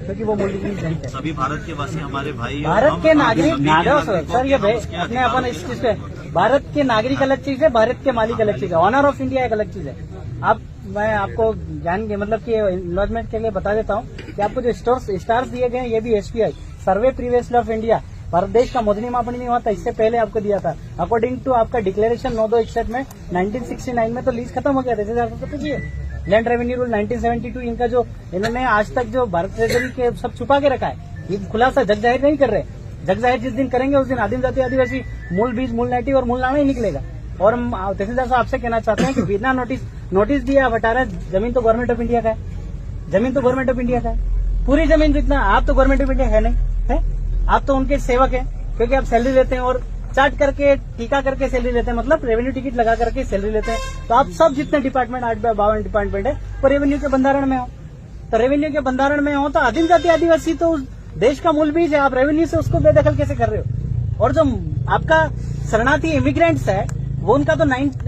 क्योंकि वो मूल बीज नहीं है। सभी भारत के वासी हमारे भाई, भारत के नागरिक सर, ये अपने अपन इस चीज पे, भारत के नागरिक अलग चीज है, भारत के मालिक अलग चीज है, ऑनर ऑफ इंडिया एक अलग चीज है। आप, मैं आपको जान के मतलब कि इन्वेस्टमेंट के लिए बता देता हूँ कि आपको जो स्टार्स दिए गए ये भी SPI survey previous of India, Bharat देश का मोदनी मापनी नहीं हुआ था, इससे पहले आपको दिया था। अकॉर्डिंग टू आपका डिक्लेरेशन 9/2/61 में 1969 में तो लीज खत्म हो गया था, जैसे आपको पता है लैंड रेवेन्यू रूल 1972, इनका जो इन्होंने आज तक जो भारत ट्रेजरी के सब छुपा के रखा है, ये खुलासा जग जाहिर नहीं कर रहे। जग जाहिर जिस दिन करेंगे उस दिन आदिम जाति आदिवासी मूल बीज, मूल नाटी और मूल नामा ही निकलेगा। और हम तहसीलदार साहब आपसे कहना चाहते हैं कि बिना नोटिस दिया आप हटा रहे। जमीन तो गवर्नमेंट ऑफ इंडिया का है, जमीन तो गवर्नमेंट ऑफ इंडिया का है, पूरी जमीन जितना, आप तो गवर्नमेंट ऑफ इंडिया है नहीं है, आप तो उनके सेवक हैं, क्योंकि आप सैलरी लेते हैं और चार्ट करके टीका करके सैलरी लेते हैं, मतलब रेवेन्यू टिकट लगा करके सैलरी लेते हैं। तो आप सब जितने डिपार्टमेंट 8/52 डिपार्टमेंट है वो रेवेन्यू के बंधारण में हो, तो रेवेन्यू के बंधारण में हो तो आदिम जाति आदिवासी तो देश का मूल बीज है, आप रेवेन्यू से उसको बेदखल कैसे कर रहे हो। और जो आपका शरणार्थी इमिग्रेंट्स है वो उनका तो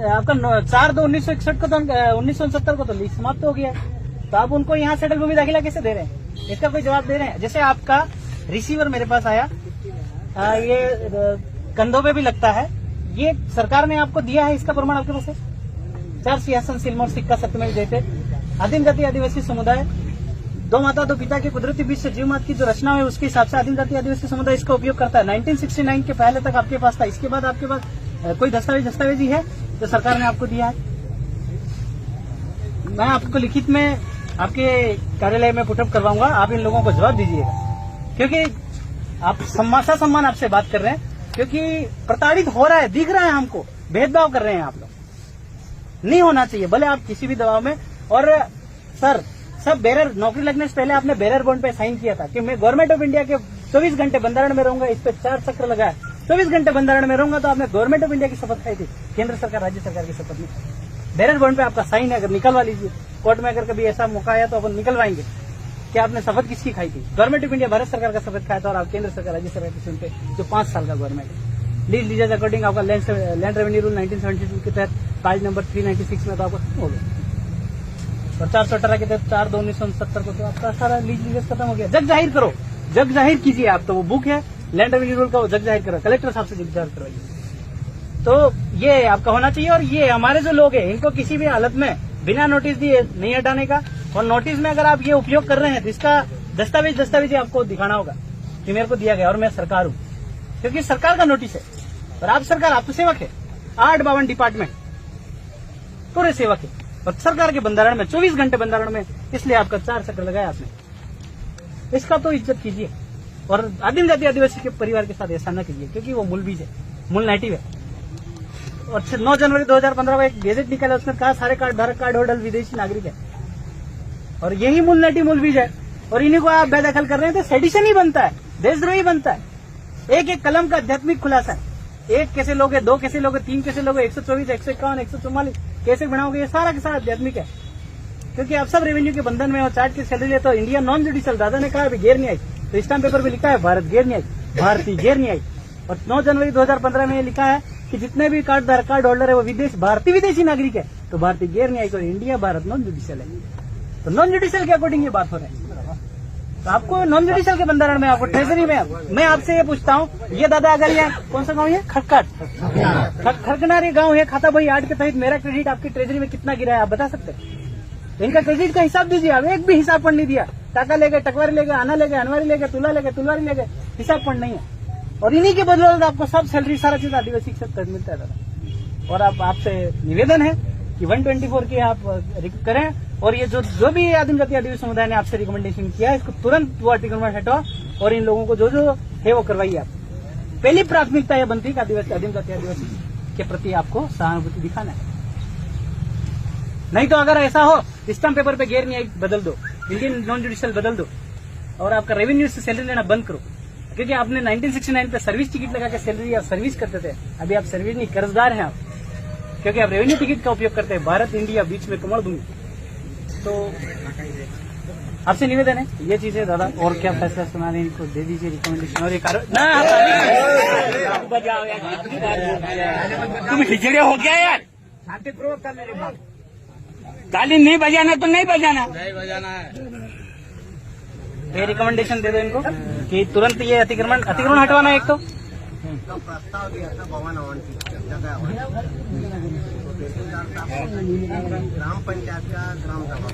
आपका 4/2/1961 को तो 1969 को तो लीज समाप्त हो गया, तो आप उनको यहाँ सेटल भूमि दाखिला कैसे दे रहे हैं, इसका कोई जवाब दे रहे हैं। जैसे आपका रिसीवर मेरे पास आया, ये कंधों पे भी लगता है, ये सरकार ने आपको दिया है, इसका प्रमाण आपके पास है। 4 सिंहासन सिल्मोर सिक्का सत्यमेव जयते। आदिम जाति आदिवासी समुदाय 2 माता 2 पिता के कुदरती बीच से जीव मात की जो रचना है उसके हिसाब से आदिम जाति आदिवासी समुदाय इसका उपयोग करता है। 1969 के पहले तक आपके पास था, इसके बाद आपके पास कोई दस्तावेज ही है जो सरकार ने आपको दिया है। मैं आपको लिखित में आपके कार्यालय में पुटअप करवाऊंगा, आप इन लोगों को जवाब दीजिएगा, क्योंकि आप सम्मान आपसे बात कर रहे हैं, क्योंकि प्रताड़ित हो रहा है, दिख रहा है हमको, भेदभाव कर रहे हैं आप लोग, नहीं होना चाहिए भले आप किसी भी दबाव में। और सर सब बेरर नौकरी लगने से पहले आपने बेरर बॉन्ड पे साइन किया था कि मैं गवर्नमेंट ऑफ इंडिया के 24 घंटे बंधारण में रहूंगा, इस पे 4 चक्र लगाया, 24 घंटे बंधारण में रहूंगा, तो आपने गवर्नमेंट ऑफ इंडिया की शपथ खाई थी, केंद्र सरकार राज्य सरकार की शपथ में। बेरर बॉन्ड पे आपका साइन है, अगर निकलवा लीजिए, कोर्ट में अगर कभी ऐसा मौका आया तो अपन निकलवाएंगे कि आपने शपथ किसकी खाई थी। गवर्नमेंट ऑफ इंडिया भारत सरकार का शपथ खाया था और आप केंद्र सरकार राज्य सरकार की सुनते जो 5 साल का गवर्नमेंट है। लीज लीजेज अकॉर्डिंग आपका लैंड रेवेन्यू रूल 1972 के तहत पेज नंबर 396 में तो आपको हो गया, और 418 के तहत 4/2/1969 को तो आपका सारा लीज लीजेज खत्म हो गया। जग जाहिर करो, जग जाहिर कीजिए, आप तो वो बुक है लैंड रेवेन्यू रूल का, वो जग जाहिर करो, कलेक्टर साहब से जग जाहिर करवाइए। तो ये आपका होना चाहिए। और ये हमारे जो लोग हैं इनको किसी भी हालत में बिना नोटिस दिए नहीं हटाने का, और नोटिस में अगर आप ये उपयोग कर रहे हैं तो इसका दस्तावेज आपको दिखाना होगा कि मेरे को दिया गया और मैं सरकार हूं, क्योंकि सरकार का नोटिस है और आप सरकार, आप तो सेवक है। 8/52 डिपार्टमेंट पूरे सेवक है और सरकार के बंधारण में 24 घंटे बंधारण में, इसलिए आपका 4 चक्र लगाया आपने, इसका तो इज्जत कीजिए। और आदिम जाति आदिवासी के परिवार के साथ ऐसा न कीजिए, क्योंकि वो मूल बीज है, मूल नेटिव है। और 9 जनवरी 2015 को एक गेजेट निकाला, उसने कहा सारे कार्ड धारक कार्ड होल्डर विदेशी नागरिक है, और यही मूल नेटिव मूल बीज है, और इन्हीं को आप बेदखल कर रहे हैं तो सेडिशन ही बनता है, देशद्रोही बनता है। एक एक कलम का आध्यात्मिक खुलासा है, 1 कैसे लोगे, 2 कैसे लोगे, 3 कैसे लोगे, 124, 151, 144 कैसे बनाओगे, ये सारा का सारा आध्यात्मिक है, क्योंकि आप सब रेवेन्यू के बंधन में हो, चार्ट की सैलरी लेते हो। इंडिया नॉन जुडिशियल, दादा ने कहा अभी गैर न्यायिक, तो स्टाम्प पेपर में लिखा है भारत गैर न्यायिक, भारतीय गैर न्यायिक। और 9 जनवरी 2015 में लिखा है कि जितने भी कार्ड धारक कार्ड होल्डर है वो भारतीय विदेशी नागरिक है, तो भारतीय गैर न्यायिक, और इंडिया भारत नॉन जुडिशियल है। तो नॉन जुडिशियल के अकॉर्डिंग ये बात हो रहा है, तो आपको नॉन जुडिशियल के बंधारण में, आपको ट्रेजरी में। मैं आपसे ये पूछता हूँ, ये दादा अगर ये कौन सा गांव है, खड़कनार गांव है, खाता बही 8 के तहत मेरा क्रेडिट आपकी ट्रेजरी में कितना गिरा है आप बता सकते हैं? इनका क्रेडिट का हिसाब दीजिए, आप एक भी हिसाब पर नहीं दिया। टाका ले गए, टकवारी ले गए, आना ले गए, अनवारी ले गए, तुला ले गए, तुलवारी ले गए, हिसाब पर नहीं है। और इन्हीं के बदौलत आपको सब सैलरी सारा चीज आदिवासी से मिलता है दादा। और आप आपसे निवेदन है कि 124 की आप करें, और ये जो भी आदिम जाति आदिवासी समुदाय ने आपसे रिकमेंडेशन किया है, इसको तुरंत वो आर्टिकल में हटाओ और इन लोगों को जो है वो करवाइए। आप पहली प्राथमिकता यह बनती है कि आदिम जाति आदिवासी के प्रति आपको सहानुभूति दिखाना है। नहीं तो अगर ऐसा हो, स्टाम्प पेपर पे गैर न्यायिक बदल दो, इंडियन नॉन जुडिशियल बदल दो, और आपका रेवेन्यू से सैलरी लेना बंद करो, क्योंकि आपने 1969 पे सर्विस टिकट लगा के सैलरी या सर्विस करते थे, अभी आप सर्विस नहीं, कर्जदार हैं आप, क्योंकि आप रेवेन्यू टिकट का उपयोग करते हैं। भारत इंडिया बीच में कमर दूंगी। तो आपसे निवेदन है ये चीजें दादा, और क्या फैसला सुनाने इनको दे दीजिए रिकमेंडेशन। और तुम खिचड़े हो गया यार, शांतिपूर्वक कर मेरे बात, ताली नहीं बजाना तो नहीं बजाना, नहीं बजाना है। ये रिकमेंडेशन दे दो इनको कि तुरंत ये अतिक्रमण हटवाना है एक तो। का प्रस्ताव दिया था भवन हवन की जगह हवन। तो तहसीलदार साहब ग्राम पंचायत का ग्राम सभा